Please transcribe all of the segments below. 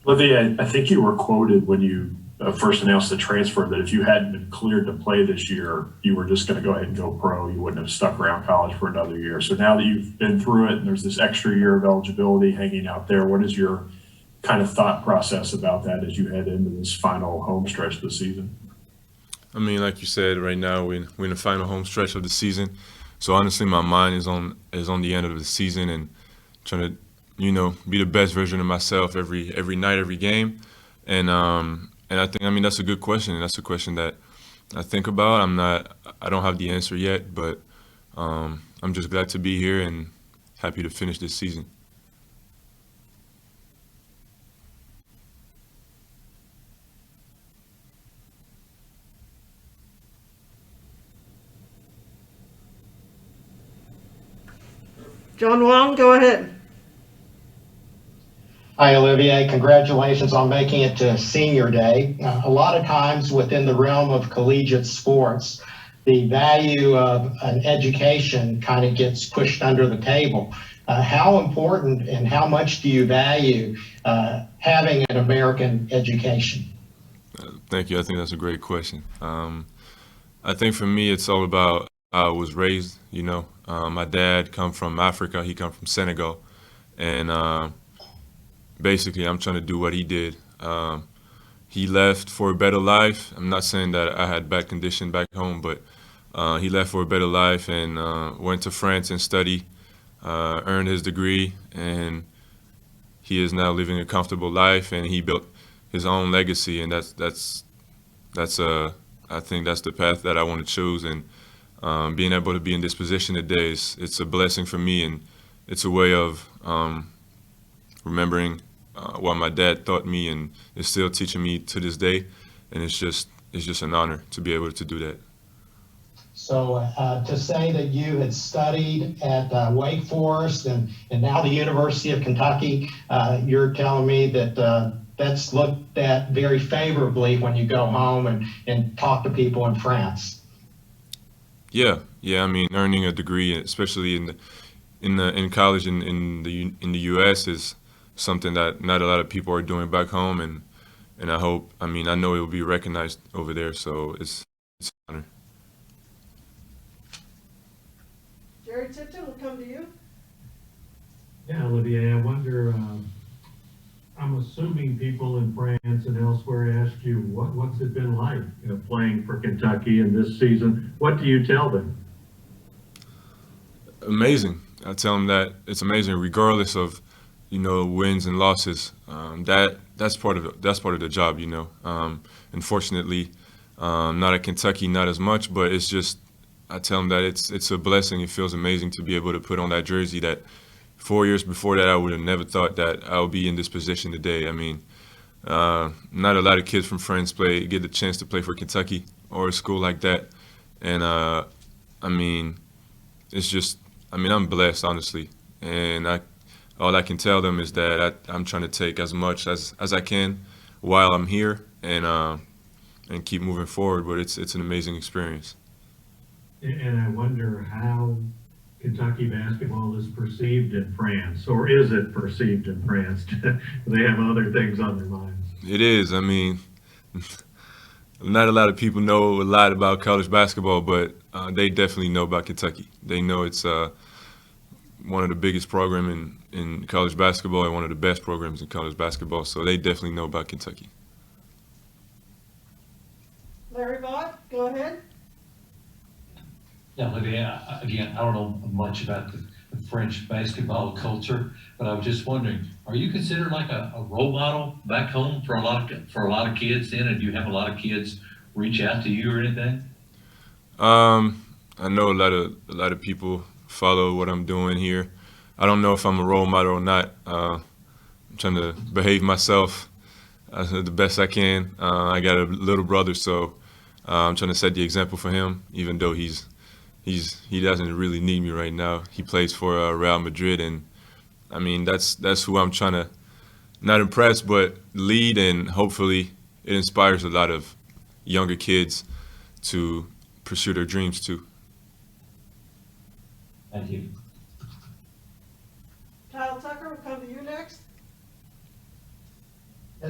Olivia, I think you were quoted when you first announced the transfer that if you hadn't been cleared to play this year, you were just going to go ahead and go pro. You wouldn't have stuck around college for another year. So now that you've been through it and there's this extra year of eligibility hanging out there, what is your kind of thought process about that as you head into this final home stretch of the season? I mean, like you said, right now we're in the final home stretch of the season. So honestly, my mind is on the end of the season and trying to, be the best version of myself every night, every game. And I mean that's a good question. And that's a question that I think about. I don't have the answer yet, but I'm just glad to be here and happy to finish this season. John Wong, go ahead. Hi, Olivier. Congratulations on making it to senior day. A lot of times within the realm of collegiate sports, the value of an education kind of gets pushed under the table. How important and how much do you value having an American education? Thank you. I think that's a great question. I think for me, it's all about how I was raised. My dad come from Africa. He come from Senegal, and basically, I'm trying to do what he did. He left for a better life. I'm not saying that I had bad condition back home, but he left for a better life and went to France and study, earned his degree, and he is now living a comfortable life. And he built his own legacy, and that's I think that's the path that I want to choose. And being able to be in this position today it's a blessing for me, and it's a way of remembering what my dad taught me, and is still teaching me to this day. And it's just an honor to be able to do that. So to say that you had studied at Wake Forest and now the University of Kentucky, you're telling me that that's looked at very favorably when you go home and talk to people in France. Yeah. I mean, earning a degree, especially in college in the U.S. is something that not a lot of people are doing back home, and I know it will be recognized over there. So it's an honor. Jerry Tipton will come to you. Yeah, Olivier, I wonder, I'm assuming people in France and elsewhere ask you, what's it been like, playing for Kentucky in this season? What do you tell them? Amazing. I tell them that it's amazing, regardless of wins and losses. That's part of the job. Unfortunately, not at Kentucky, not as much, but it's just I tell them that it's a blessing. It feels amazing to be able to put on that jersey. That 4 years before that, I would have never thought that I would be in this position today. I mean, not a lot of kids from France get the chance to play for Kentucky or a school like that, and I mean, it's just I'm blessed, honestly, and all I can tell them is that I'm trying to take as much as I can while I'm here, and keep moving forward. But it's an amazing experience. And I wonder how Kentucky basketball is perceived in France, or is it perceived in France? They have other things on their minds. It is. I mean, not a lot of people know a lot about college basketball, but they definitely know about Kentucky. They know it's one of the biggest program in college basketball and one of the best programs in college basketball. So they definitely know about Kentucky. Larry Vaught, go ahead. Yeah, Olivia, again, I don't know much about the French basketball culture, but I was just wondering, are you considered like a role model back home for a lot of kids then? And do you have a lot of kids reach out to you or anything? I know a lot of people follow what I'm doing here. I don't know if I'm a role model or not. I'm trying to behave myself the best I can. I got a little brother, so I'm trying to set the example for him, even though he doesn't really need me right now. He plays for Real Madrid, and I mean that's who I'm trying to not impress, but lead, and hopefully it inspires a lot of younger kids to pursue their dreams too. Thank you. Kyle Tucker will come to you next.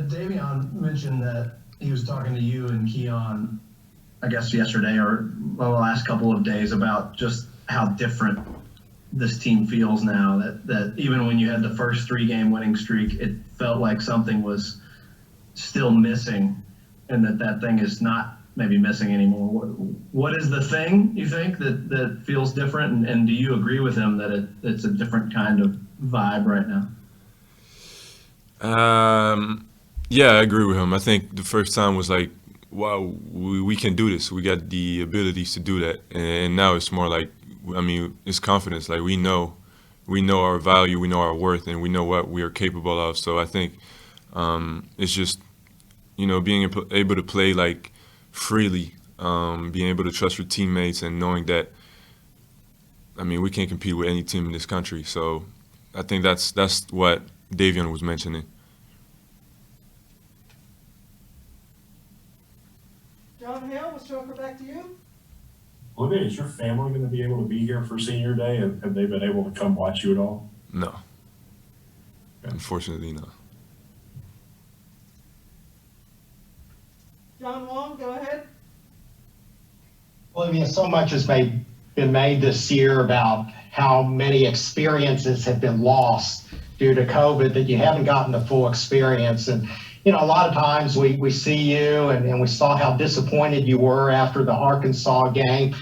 Davion mentioned that he was talking to you and Keon, I guess yesterday or well, the last couple of days about just how different this team feels now. That even when you had the first 3-game winning streak, it felt like something was still missing, and that thing is not maybe missing anymore. What is the thing you think that feels different, and do you agree with him that it's a different kind of vibe right now? Yeah, I agree with him. I think the first time was like, wow, we can do this. We got the abilities to do that. And now it's more like, I mean, it's confidence. Like we know our value, we know our worth, and we know what we are capable of. So I think it's just, being able to play like freely, being able to trust your teammates and knowing that, I mean, we can't compete with any team in this country. So I think that's what Davion was mentioning. John Hale, we'll circle back to you. Olivia, is your family going to be able to be here for senior day? Have they been able to come watch you at all? No. Unfortunately, no. John Wong, go ahead. Olivia, so much has been made this year about how many experiences have been lost due to COVID that you haven't gotten the full experience. And, a lot of times we see you and we saw how disappointed you were after the Arkansas game.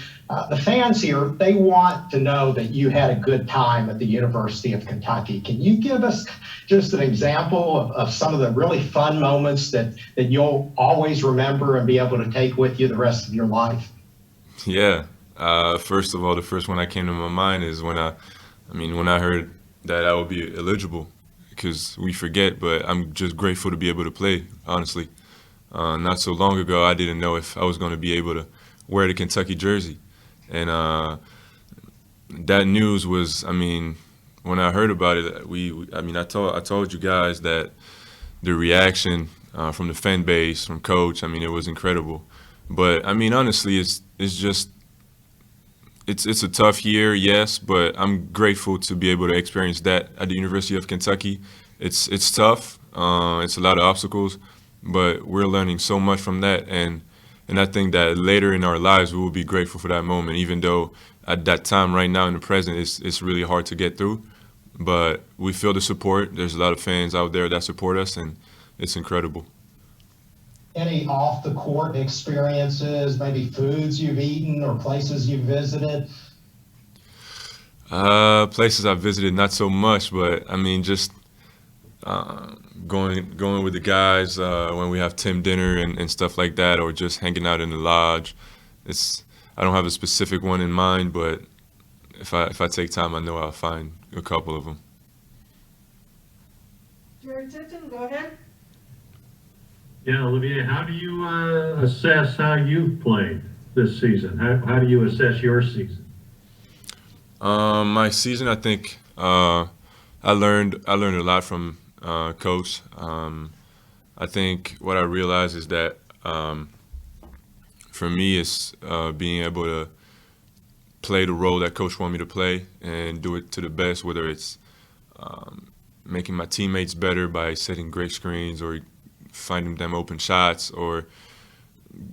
The fans here, they want to know that you had a good time at the University of Kentucky. Can you give us just an example of some of the really fun moments that you'll always remember and be able to take with you the rest of your life? Yeah. First of all, the first one that came to my mind is when I heard that I would be eligible, because we forget, but I'm just grateful to be able to play, honestly. Not so long ago, I didn't know if I was going to be able to wear the Kentucky jersey. And that news was, when I heard about it, I told you guys that the reaction from the fan base, from coach, it was incredible. But honestly, it's a tough year, yes, but I'm grateful to be able to experience that at the University of Kentucky. It's tough. It's a lot of obstacles, but we're learning so much from that, and I think that later in our lives we will be grateful for that moment, even though at that time right now in the present it's really hard to get through. But we feel the support. There's a lot of fans out there that support us, and it's incredible. Any off the court experiences, maybe foods you've eaten or places you've visited? Places I've visited, not so much, but just going with the guys when we have team dinner and stuff like that, or just hanging out in the lodge. I don't have a specific one in mind, but if I take time, I know I'll find a couple of them. Jerry Tipton, go ahead. Yeah, Olivier, how do you assess how you've played this season? How do you assess your season? My season, I think I learned a lot from coach. I think what I realized is that for me, it's being able to play the role that coach wanted me to play and do it to the best, whether it's making my teammates better by setting great screens or finding them open shots, or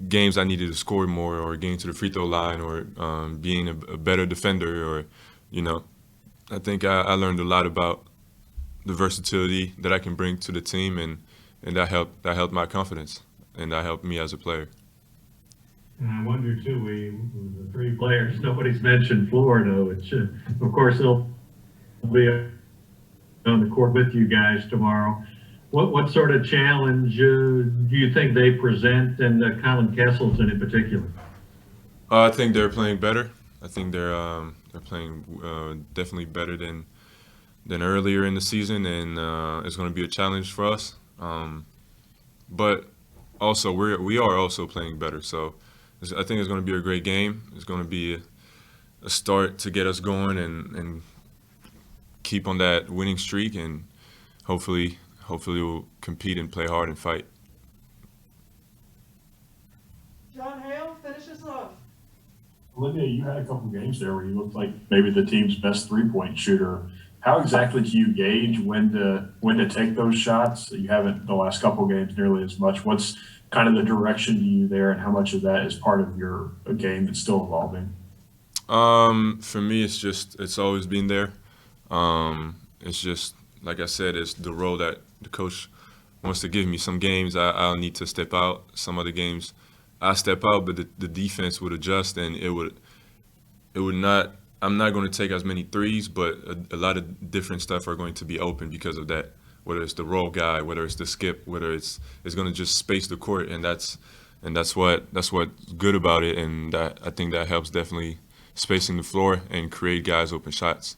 games I needed to score more, or getting to the free throw line, or being a better defender, or I think I learned a lot about the versatility that I can bring to the team, and that helped my confidence, and that helped me as a player. And I wonder too, the 3 players, nobody's mentioned Florida, which of course they'll be on the court with you guys tomorrow. What sort of challenge do you think they present, and Colin Castleton in particular? I think they're playing better. I think they're playing definitely better than earlier in the season, and it's going to be a challenge for us. But also we are also playing better. So I think it's going to be a great game. It's going to be a start to get us going and keep on that winning streak, and hopefully we'll compete and play hard and fight. John Hale, finish us off. Olivia, you had a couple games there where you looked like maybe the team's best 3-point shooter. how exactly do you gauge when to take those shots? You haven't the last couple games nearly as much. What's kind of the direction to you there, and how much of that is part of your game that's still evolving? For me, it's always been there. It's just like I said, it's the role that the coach wants to give me. Some games I'll need to step out. Some other games I step out, but the defense would adjust, and it would not. I'm not going to take as many threes, but a lot of different stuff are going to be open because of that. Whether it's the roll guy, whether it's the skip, whether it's going to just space the court, and that's what's good about it, and that I think that helps definitely spacing the floor and create guys open shots.